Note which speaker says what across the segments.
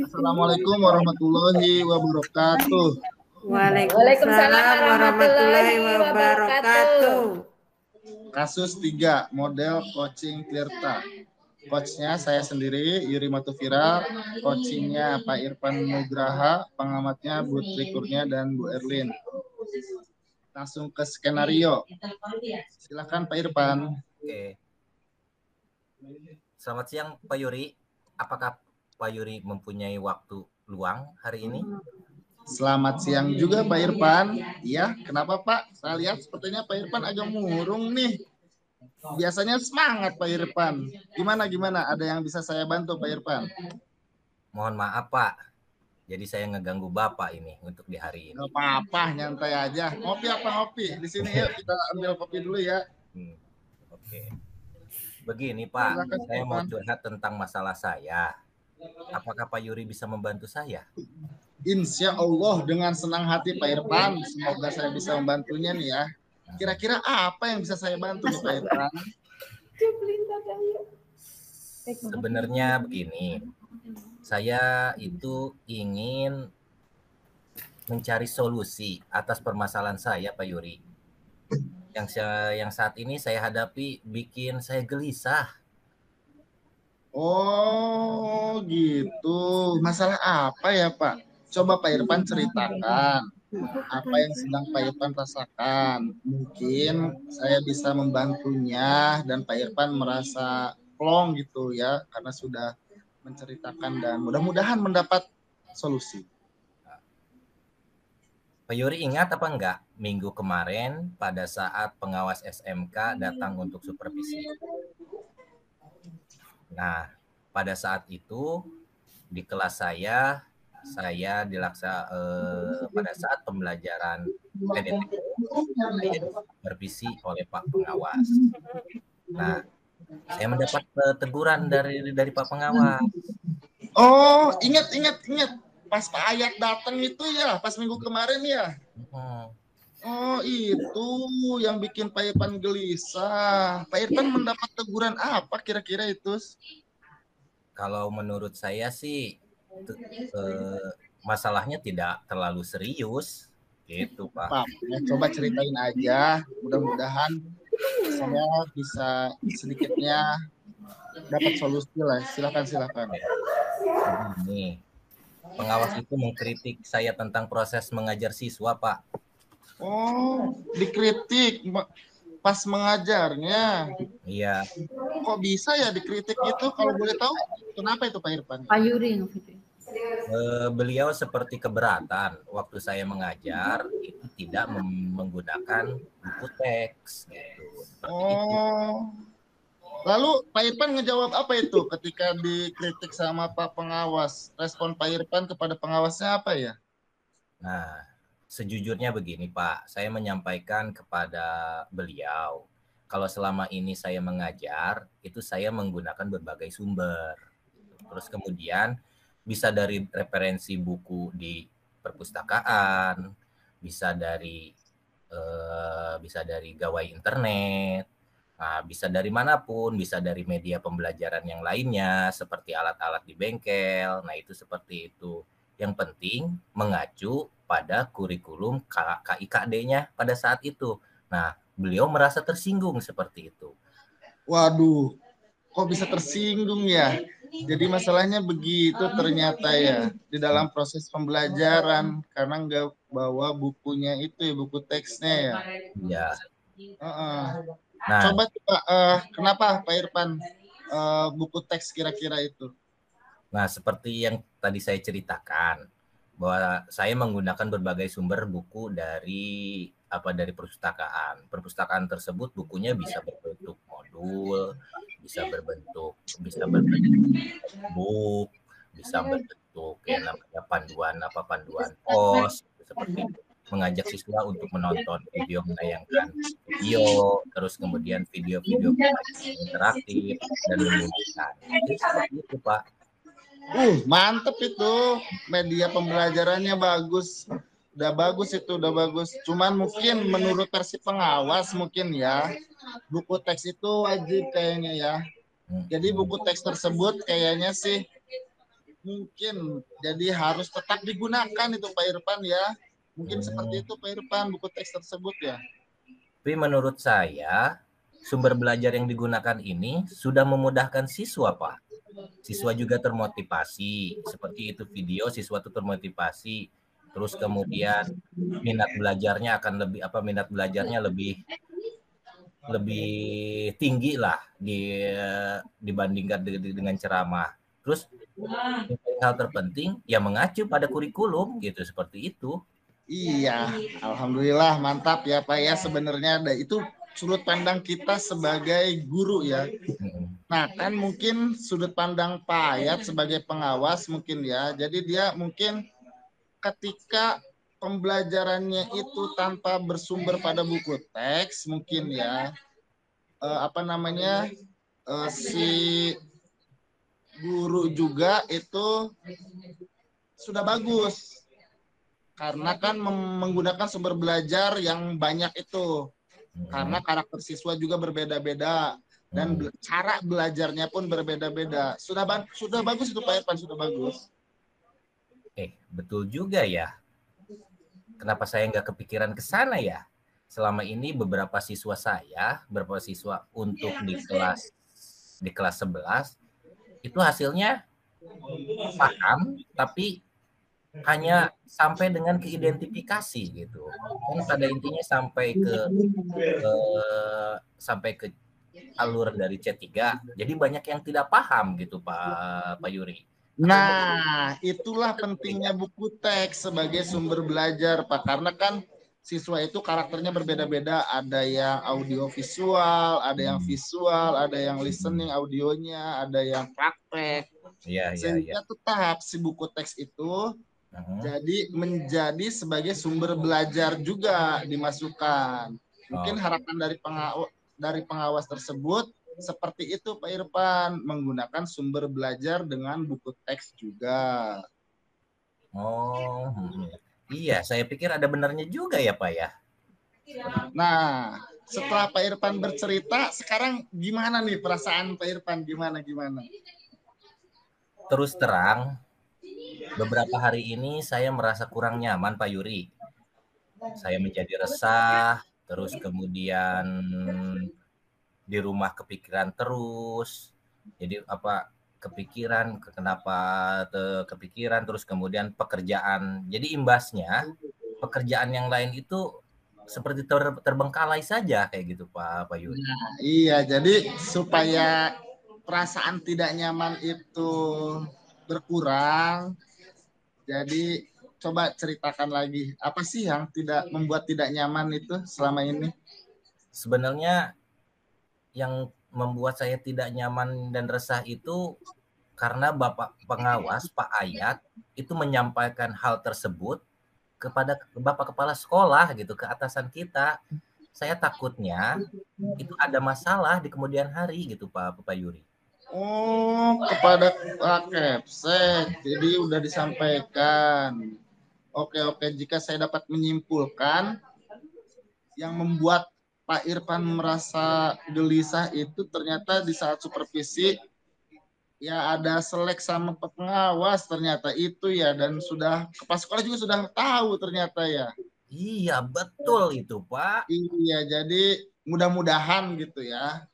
Speaker 1: Assalamualaikum warahmatullahi wabarakatuh.
Speaker 2: Waalaikumsalam warahmatullahi wabarakatuh.
Speaker 1: Kasus 3, model coaching Tirta. Coachnya saya sendiri, Yuri Matufira. Coachingnya Pak Irfan Nugraha. Pengamatnya Bu Trikurnia dan Bu Erlin. Langsung ke skenario. Silakan Pak Irfan.
Speaker 3: Oke. Selamat siang Pak Yuri. Apakah Pak Yuri mempunyai waktu luang hari ini?
Speaker 1: Selamat siang juga Pak Irfan. Ya, kenapa Pak? Saya lihat sepertinya Pak Irfan agak murung nih. Biasanya semangat Pak Irfan. Gimana? Ada yang bisa saya bantu Pak Irfan?
Speaker 3: Mohon maaf Pak. Jadi saya ngeganggu Bapak ini untuk di hari ini.
Speaker 1: Gak apa-apa, nyantai aja. Ngopi apa ngopi? Di sini yuk kita ambil kopi dulu ya.
Speaker 3: Oke. Begini Pak, saya mau curhat tentang masalah saya. Apakah Pak Yuri bisa membantu saya?
Speaker 1: Insya Allah dengan senang hati Pak Irfan. Semoga saya bisa membantunya nih ya. Kira-kira apa yang bisa saya bantu nih Pak Irfan?
Speaker 3: Sebenarnya begini, saya itu ingin mencari solusi atas permasalahan saya Pak Yuri. Yang saat ini saya hadapi bikin saya gelisah.
Speaker 1: Oh gitu. Masalah apa ya Pak? Coba Pak Irfan ceritakan apa yang sedang Pak Irfan rasakan. Mungkin saya bisa membantunya dan Pak Irfan merasa plong gitu ya karena sudah menceritakan dan mudah-mudahan mendapat solusi.
Speaker 3: Pak Yuri ingat apa enggak minggu kemarin pada saat pengawas SMK datang untuk supervisi? Nah, pada saat itu di kelas saya pada saat pembelajaran PDT supervisi oleh Pak Pengawas. Nah, saya mendapat teguran dari Pak Pengawas.
Speaker 1: Oh, ingat. Pas Pak Ayat datang itu ya, pas minggu kemarin ya. Oh, itu yang bikin Pak Irfan gelisah. Pak Irfan mendapat teguran apa kira-kira itu?
Speaker 3: Kalau menurut saya sih masalahnya tidak terlalu serius gitu Pak.
Speaker 1: Ya, coba ceritain aja, mudah-mudahan saya bisa sedikitnya dapat solusi lah. Silakan.
Speaker 3: Ini pengawas itu mengkritik saya tentang proses mengajar siswa Pak.
Speaker 1: Oh, dikritik pas mengajarnya.
Speaker 3: Iya.
Speaker 1: Kok bisa ya dikritik itu? Kalau boleh tahu, kenapa itu Pak Irfan?
Speaker 2: Pak Yuri.
Speaker 3: Beliau seperti keberatan waktu saya mengajar itu tidak menggunakan buku teks gitu.
Speaker 1: Itu. Lalu Pak Irfan ngejawab apa itu ketika dikritik sama Pak Pengawas? Respon Pak Irfan kepada pengawasnya apa ya?
Speaker 3: Nah, sejujurnya begini Pak, saya menyampaikan kepada beliau kalau selama ini saya mengajar itu saya menggunakan berbagai sumber. Terus kemudian bisa dari referensi buku di perpustakaan, bisa dari gawai internet, nah, bisa dari manapun, bisa dari media pembelajaran yang lainnya seperti alat-alat di bengkel. Nah, itu seperti itu. Yang penting mengacu pada kurikulum KIKD-nya pada saat itu. Nah, beliau merasa tersinggung seperti itu.
Speaker 1: Waduh, kok bisa tersinggung ya? Jadi masalahnya begitu ternyata ya di dalam proses pembelajaran karena nggak bawa bukunya itu ya, buku teksnya ya.
Speaker 3: Iya.
Speaker 1: Nah, coba kenapa Pak Irfan buku teks kira-kira itu?
Speaker 3: Nah, seperti yang tadi saya ceritakan bahwa saya menggunakan berbagai sumber buku dari perpustakaan. Perpustakaan tersebut bukunya bisa berbentuk modul, bisa berbentuk book, bisa berbentuk kayak namanya panduan pos seperti mengajak siswa untuk menonton video menayangkan video, terus kemudian video-video interaktif dan menunjukkan. Jadi seperti itu Pak.
Speaker 1: Mantep itu media pembelajarannya bagus. Udah bagus. Cuman mungkin menurut versi pengawas mungkin ya buku teks itu wajib kayaknya ya. Jadi buku teks tersebut kayaknya sih mungkin jadi harus tetap digunakan itu Pak Irfan ya. Mungkin seperti itu Pak Irfan, buku teks tersebut ya.
Speaker 3: Tapi menurut saya sumber belajar yang digunakan ini sudah memudahkan siswa, Pak. Siswa juga termotivasi. Seperti itu video, siswa itu termotivasi. Terus kemudian minat belajarnya lebih tinggi lah dibandingkan dengan ceramah. Terus hal terpenting ya mengacu pada kurikulum gitu, seperti itu.
Speaker 1: Iya, alhamdulillah mantap ya Pak ya, sebenarnya ada itu sudut pandang kita sebagai guru ya. Nah kan mungkin sudut pandang Pak Ayat sebagai pengawas mungkin ya, jadi dia mungkin ketika pembelajarannya itu tanpa bersumber pada buku teks mungkin ya, si guru juga itu sudah bagus karena kan menggunakan sumber belajar yang banyak itu, karena karakter siswa juga berbeda-beda dan cara belajarnya pun berbeda-beda. Sudah bagus itu Pak Irfan, sudah bagus.
Speaker 3: Betul juga ya. Kenapa saya nggak kepikiran ke sana ya? Selama ini beberapa siswa untuk di kelas 11 itu hasilnya paham, tapi hanya sampai dengan keidentifikasi gitu. Kan pada intinya sampai ke alur dari C3. Jadi banyak yang tidak paham gitu Pak Yuri.
Speaker 1: Nah, itulah pentingnya buku teks sebagai sumber belajar, Pak. Karena kan siswa itu karakternya berbeda-beda. Ada yang audio visual, ada yang visual, ada yang listening audionya, ada yang praktek. Sehingga tetap si buku teks itu jadi menjadi sebagai sumber belajar juga dimasukkan. Mungkin harapan dari pengawas tersebut seperti itu Pak Irfan, menggunakan sumber belajar dengan buku teks juga.
Speaker 3: Iya, saya pikir ada benarnya juga ya Pak ya.
Speaker 1: Nah, setelah Pak Irfan bercerita, sekarang gimana nih perasaan Pak Irfan? Gimana?
Speaker 3: Terus terang, beberapa hari ini saya merasa kurang nyaman Pak Yuri. Saya menjadi resah, terus kemudian di rumah kepikiran terus. Jadi kepikiran terus kemudian pekerjaan. Jadi imbasnya pekerjaan yang lain itu seperti terbengkalai saja kayak gitu Pak Yuri.
Speaker 1: Nah, iya, jadi supaya perasaan tidak nyaman itu berkurang, jadi coba ceritakan lagi, apa sih yang membuat tidak nyaman itu selama ini?
Speaker 3: Sebenarnya yang membuat saya tidak nyaman dan resah itu karena Bapak pengawas Pak Ayat itu menyampaikan hal tersebut kepada Bapak Kepala Sekolah gitu, ke atasan kita. Saya takutnya itu ada masalah di kemudian hari gitu Pak Yuri.
Speaker 1: Oh, kepada Pak Kepsek, jadi udah disampaikan. Oke, jika saya dapat menyimpulkan, yang membuat Pak Irfan merasa gelisah itu ternyata di saat supervisi ya ada selek sama pengawas ternyata itu ya, dan sudah kepala sekolah juga sudah tahu ternyata ya.
Speaker 3: Iya, betul itu Pak.
Speaker 1: Iya, jadi mudah-mudahan gitu ya.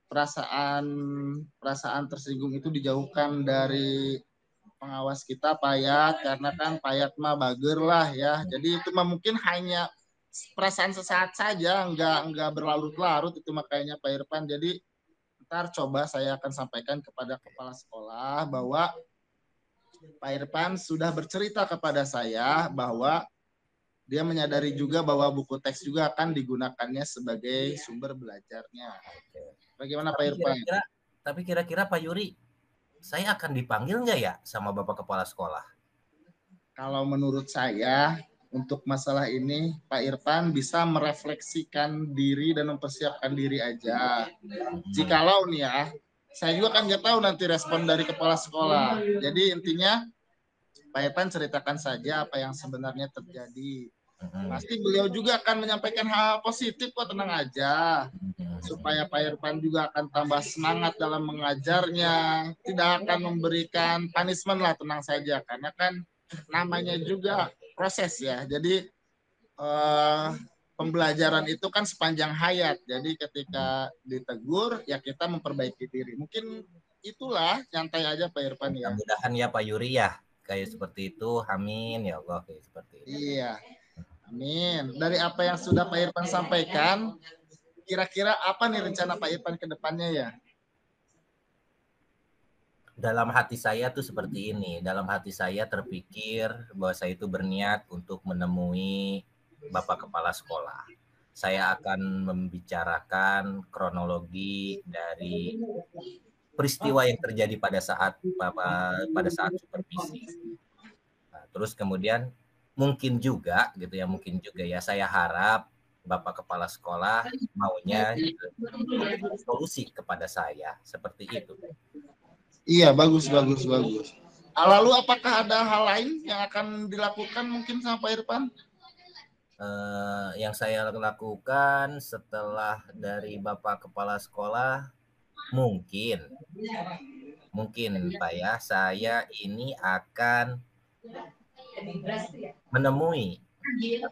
Speaker 1: Perasaan tersinggung itu dijauhkan dari pengawas kita Pak Ayat, karena kan Pak Ayat mah bager lah ya. Jadi itu mah mungkin hanya perasaan sesaat saja, enggak berlarut-larut itu makanya Pak Irfan. Jadi ntar coba saya akan sampaikan kepada kepala sekolah bahwa Pak Irfan sudah bercerita kepada saya bahwa dia menyadari juga bahwa buku teks juga akan digunakannya sebagai sumber belajarnya. Bagaimana Pak Irfan?
Speaker 3: Tapi kira-kira Pak Yuri, saya akan dipanggil nggak ya sama Bapak Kepala Sekolah?
Speaker 1: Kalau menurut saya, untuk masalah ini, Pak Irfan bisa merefleksikan diri dan mempersiapkan diri aja. Jikalau nih ya, saya juga kan nggak tahu nanti respon dari kepala sekolah. Jadi intinya, Pak Irfan ceritakan saja apa yang sebenarnya terjadi. Pasti beliau juga akan menyampaikan hal positif kok, tenang aja. Supaya Pak Irfan juga akan tambah semangat dalam mengajarnya, tidak akan memberikan punishment lah, tenang saja. Karena kan namanya juga proses ya. Jadi pembelajaran itu kan sepanjang hayat. Jadi ketika ditegur ya kita memperbaiki diri. Mungkin itulah, nyantai aja Pak Irfan ya.
Speaker 3: Mudah-mudahan ya Pak Yuri ya kayak seperti itu. Amin ya Allah, kayak seperti itu.
Speaker 1: Iya. Amin. Dari apa yang sudah Pak Irfan sampaikan, kira-kira apa nih rencana Pak Irfan ke depannya ya?
Speaker 3: Dalam hati saya tuh seperti ini. Dalam hati saya terpikir bahwa saya itu berniat untuk menemui Bapak Kepala Sekolah. Saya akan membicarakan kronologi dari peristiwa yang terjadi pada saat supervisi. Nah, terus kemudian mungkin juga ya saya harap Bapak Kepala Sekolah maunya solusi kepada saya seperti itu.
Speaker 1: Iya, bagus. Lalu apakah ada hal lain yang akan dilakukan mungkin sama Pak Irfan?
Speaker 3: Yang saya lakukan setelah dari Bapak Kepala Sekolah mungkin Pak ya, saya ini akan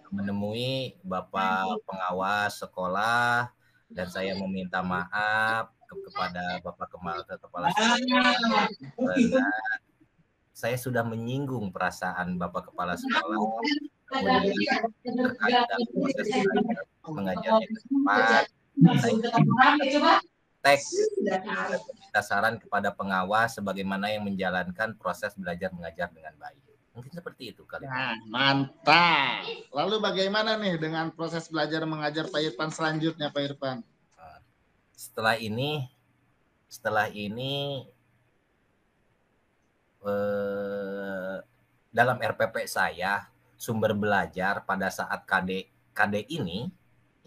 Speaker 3: menemui Bapak pengawas sekolah dan saya meminta maaf kepada Bapak Kepala Sekolah. Saya sudah menyinggung perasaan Bapak Kepala Sekolah kemudian terkait dengan proses mengajarnya ke depan. Teks kita saran kepada pengawas sebagaimana yang menjalankan proses belajar mengajar dengan baik. Mungkin seperti itu kali.
Speaker 1: Nah, mantap. Lalu bagaimana nih dengan proses belajar mengajar Pak Irfan selanjutnya, Pak Irfan?
Speaker 3: Setelah ini dalam RPP saya sumber belajar pada saat KD ini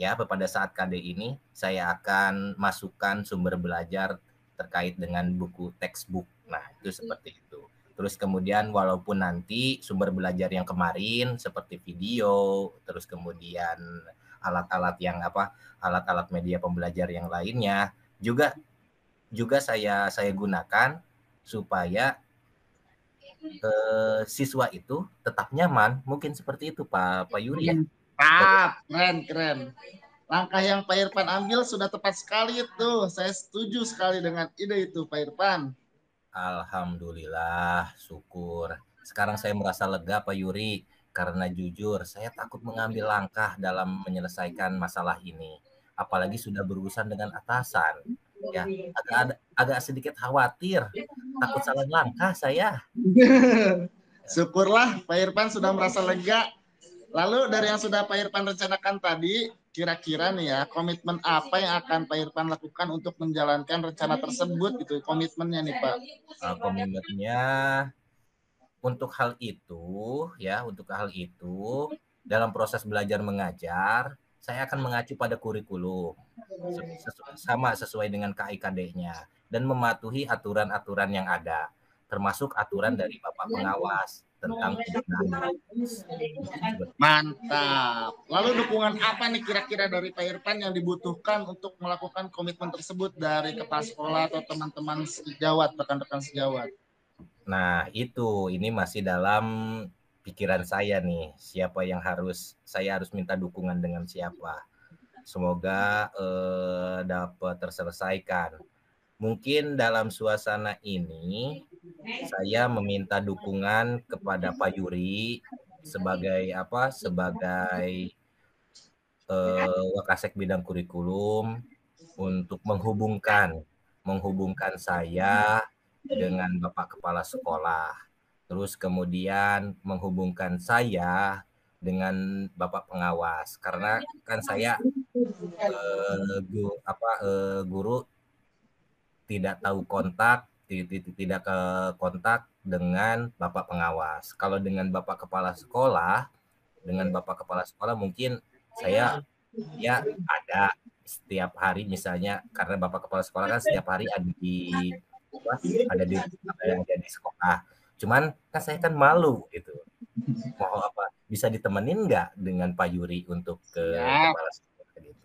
Speaker 3: ya, pada saat KD ini saya akan masukkan sumber belajar terkait dengan buku textbook. Nah, itu seperti itu. Terus kemudian walaupun nanti sumber belajar yang kemarin seperti video, terus kemudian alat-alat media pembelajar yang lainnya juga saya gunakan supaya siswa itu tetap nyaman, mungkin seperti itu Pak Yuri ya.
Speaker 1: Keren. Langkah yang Pak Irfan ambil sudah tepat sekali itu. Saya setuju sekali dengan ide itu Pak Irfan.
Speaker 3: Alhamdulillah, syukur. Sekarang saya merasa lega Pak Yuri, karena jujur saya takut mengambil langkah dalam menyelesaikan masalah ini. Apalagi sudah berurusan dengan atasan. Ya, agak sedikit khawatir, takut salah langkah saya.
Speaker 1: Syukurlah Pak Irfan sudah merasa lega. Lalu dari yang sudah Pak Irfan rencanakan tadi, kira-kira nih ya, komitmen apa yang akan Pak Irfan lakukan untuk menjalankan rencana tersebut gitu, komitmennya nih Pak?
Speaker 3: Komitmennya untuk hal itu dalam proses belajar mengajar saya akan mengacu pada kurikulum sesuai dengan KIKD-nya dan mematuhi aturan-aturan yang ada, termasuk aturan dari Bapak pengawas tentang penggunaan.
Speaker 1: Mantap. Lalu dukungan apa nih kira-kira dari Pak Irfan yang dibutuhkan untuk melakukan komitmen tersebut dari kepala sekolah atau teman-teman sejawat, rekan-rekan sejawat?
Speaker 3: Nah, ini masih dalam pikiran saya nih, siapa yang saya harus minta dukungan dengan siapa. Semoga dapat terselesaikan. Mungkin dalam suasana ini saya meminta dukungan kepada Pak Yuri sebagai Wakasek bidang kurikulum untuk menghubungkan saya dengan Bapak Kepala Sekolah. Terus kemudian menghubungkan saya dengan Bapak pengawas, karena kan saya guru tidak tahu tidak ke kontak dengan Bapak pengawas. Kalau dengan Bapak Kepala Sekolah mungkin saya ya ada setiap hari misalnya, karena Bapak Kepala Sekolah kan setiap hari ada di sekolah. Cuman kan saya kan malu gitu. Bisa ditemenin nggak dengan Pak Yuri untuk ke
Speaker 1: Siap.
Speaker 3: Kepala Sekolah gitu?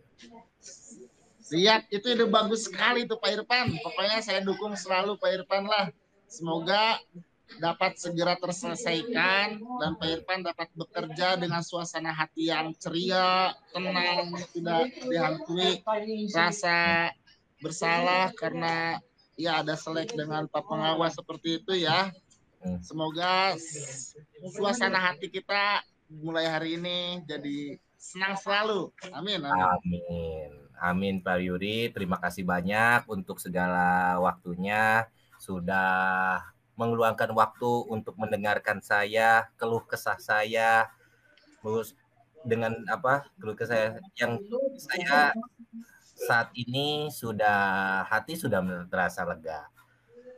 Speaker 1: Siap, itu ide bagus sekali tuh Pak Irfan. Pokoknya saya dukung selalu Pak Irfan lah. Semoga dapat segera terselesaikan dan Pak Irfan dapat bekerja dengan suasana hati yang ceria, tenang, tidak dihantui rasa bersalah karena ya ada selek dengan Pak Pengawas seperti itu ya. Semoga suasana hati kita mulai hari ini jadi senang selalu. Amin. Amin.
Speaker 3: Amin. Amin Pak Yuri. Terima kasih banyak untuk segala waktunya. Sudah mengeluangkan waktu untuk mendengarkan saya, keluh kesah saya, dengan keluh kesah saya yang saya saat ini hati sudah terasa lega.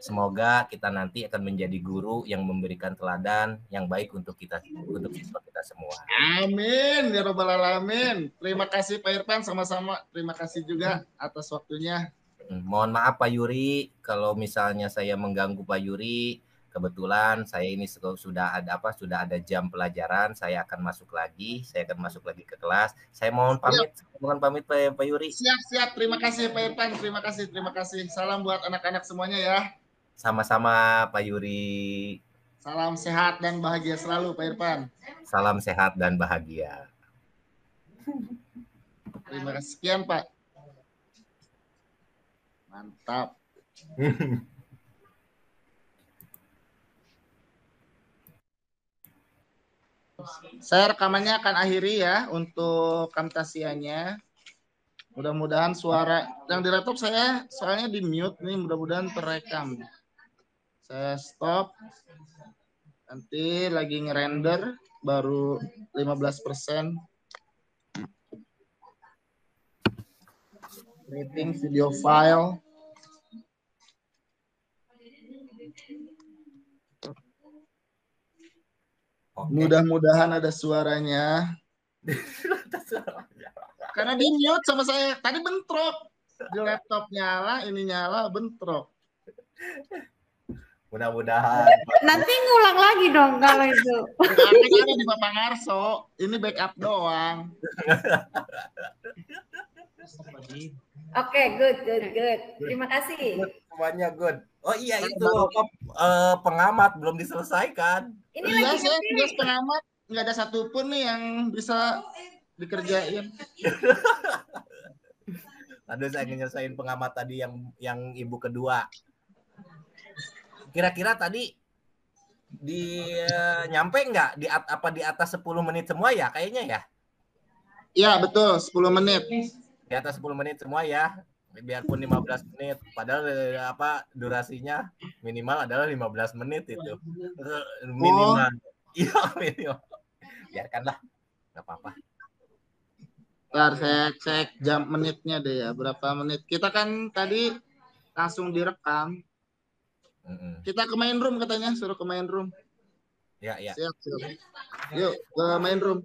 Speaker 3: Semoga kita nanti akan menjadi guru yang memberikan teladan yang baik untuk siswa kita semua.
Speaker 1: Amin ya robbal alamin. Terima kasih Pak Irfan, sama-sama. Terima kasih juga atas waktunya.
Speaker 3: Mohon maaf Pak Yuri kalau misalnya saya mengganggu Pak Yuri. Kebetulan saya ini sudah ada jam pelajaran, saya akan masuk lagi ke kelas. Saya mohon pamit, Pak Yuri.
Speaker 1: Siap. Terima kasih Pak Irfan, terima kasih. Salam buat anak-anak semuanya ya.
Speaker 3: Sama-sama Pak Yuri.
Speaker 1: Salam sehat dan bahagia selalu Pak Irfan.
Speaker 3: Salam sehat dan bahagia.
Speaker 1: Terima kasih sekian Pak. Mantap. Saya rekamannya akan akhiri ya untuk Camtasianya. Mudah-mudahan suara yang di laptop saya soalnya di mute nih, mudah-mudahan terekam. Saya stop. Nanti lagi ngerender baru 15%. Creating video file. Mudah-mudahan ada suaranya. Karena di mute sama saya. Tadi bentrok. Di laptop nyala, ini nyala, bentrok.
Speaker 3: Mudah-mudahan.
Speaker 2: Nanti ngulang lagi dong kalau itu.
Speaker 1: Karena ada di Bapak Ngarso. Ini backup doang.
Speaker 4: Oke, good. Terima kasih.
Speaker 3: Semuanya good. Oh iya itu pengamat belum diselesaikan.
Speaker 1: Ini iya, saya tugas pengamat nggak ada satupun nih yang bisa dikerjain.
Speaker 3: Aduh, saya nyelesain pengamat tadi yang ibu kedua. Kira-kira tadi nyampe nggak di atas 10 menit semua ya kayaknya ya?
Speaker 1: Iya betul 10 menit.
Speaker 3: Di atas 10 menit semua ya. Biarpun 15 menit, padahal durasinya minimal adalah 15 menit itu. Minimal. Iya, minimal. Biarkanlah, nggak apa-apa.
Speaker 1: Ntar saya cek jam menitnya deh ya, berapa menit. Kita kan tadi langsung direkam. Kita ke main room katanya, suruh ke main room.
Speaker 3: Ya.
Speaker 1: Siap. Yuk, ke main room.